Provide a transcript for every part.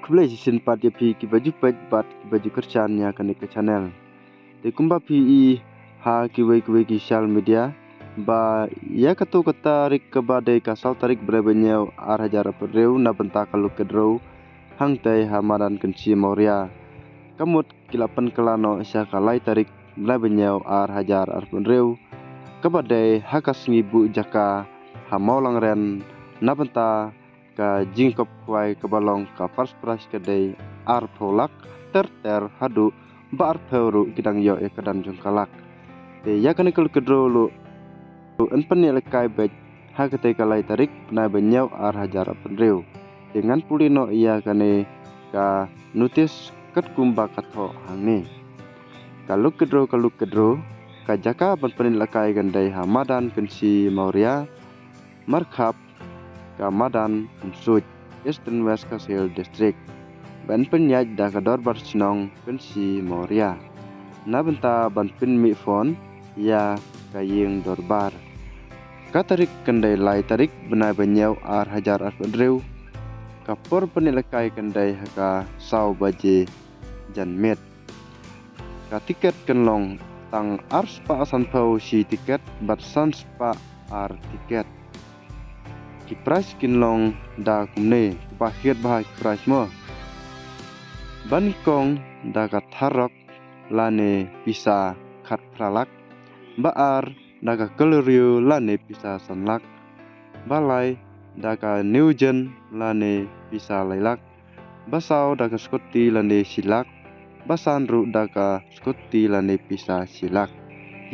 Kublai season 4 ya pi ki baju pet bat ki baju kerjanya kan ke channel. Te kumba pi ha ki wei ki social media ba ya katu katarik ke badai kasal tarik berebenyo ar hajar pereu na benta kalau kedro hang tai hamadan kenci moria. Kamut kilapan kelano isya kalai tarik berebenyo ar hajar ar pereu ke badai hakas ngibu jaka hamau langren na benta ka jingkop kuai ke balong ka pras kedai ar polak ter hadu ba ar peuru kidang yo e kedan jongkalak te ya kan ikul kedro lu en pen lekai bet ha ketai kalai tarik na benyau ar hajar penreu dengan pulino ia kane ka notis ket kumba katho hangne kalau kedro ka jaka pen lekai gandai hamadan kensi mauria markhap Kamadan Umsuj Eastern West Kasil District ban penyaj da kador barsinong pensi Moria na benta ban pen mi phone ya kayeng dorbar katarik kendai lai tarik benai benyau ar hajar ar pendreu kapor penilai kendai haka sau baje janmet ka tiket kenlong tang ar spa sanpau si tiket bat san spa ar tiket ki price kinlong da kumne bahir bahai price mo bankong da ka tharok lane pisa khat pralak baar da ka kaloriu lane pisa sanlak balai da ka newgen lane pisa lailak basau da ka skoti lane silak basanru da ka skoti lane pisa silak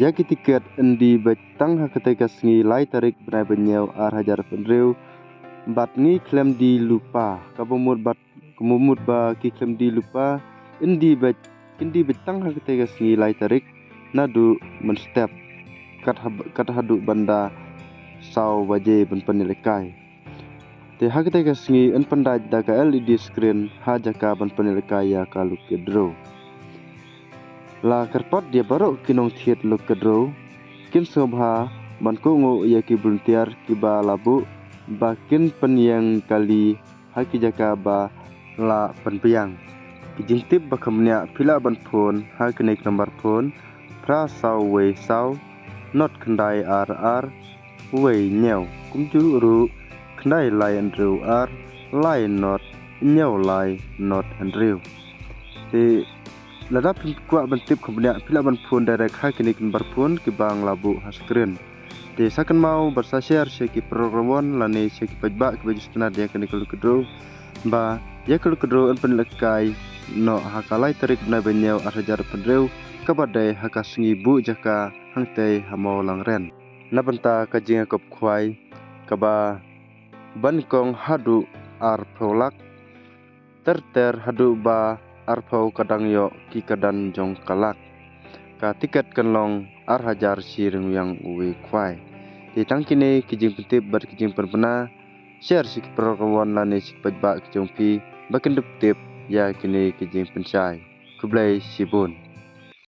ya ki tiket endi betang ha ketika sengi lai tarik benai benyau ar hajar pendreu bat ni klem di lupa kabumut bat kemumut ba ki klem di lupa endi betang ha ketika sengi lai tarik nadu men step kat hadu banda sau baje ben penilai te ha ketika sengi en pendai da ka LED screen ha jaka ben penilai ya kalu kedro la kerpat dia baru kinong thiet lo kedro kin sobha banko ngo ya ki volunteer ki ba labu bakin penyang kali haki jaka ba la penpiang ki jingtip ba khamnya phila ban phone ha kenek number phone pra sau we sau not khandai ar we nyau kumju ru khandai lai andrew ar lai not nyau lai not andrew te ladap kuat bentip kemudian pila ban phone direct ha kini kin barphone ki bang labu haskren te sakan mau bersashare ki programon lani ki pajba ki baju senar dia kini kalau kedro ba ya kalau kedro en penlekai no hakalai tarik na benyau arhajar pendreu kabadai hakas ngibu jaka hangtai hamau langren na benta kajing kop khwai kaba bankong hadu ar pholak ter hadu ba arpau kadang yo ki kadan jong kalak ka tiket kenlong ar hajar sireng yang uwe kwai di tangkine kijing pentip bar kijing perpena share sik program lane sik pajba kijong pi bakin tip ya kini kijing pensai kublai sibun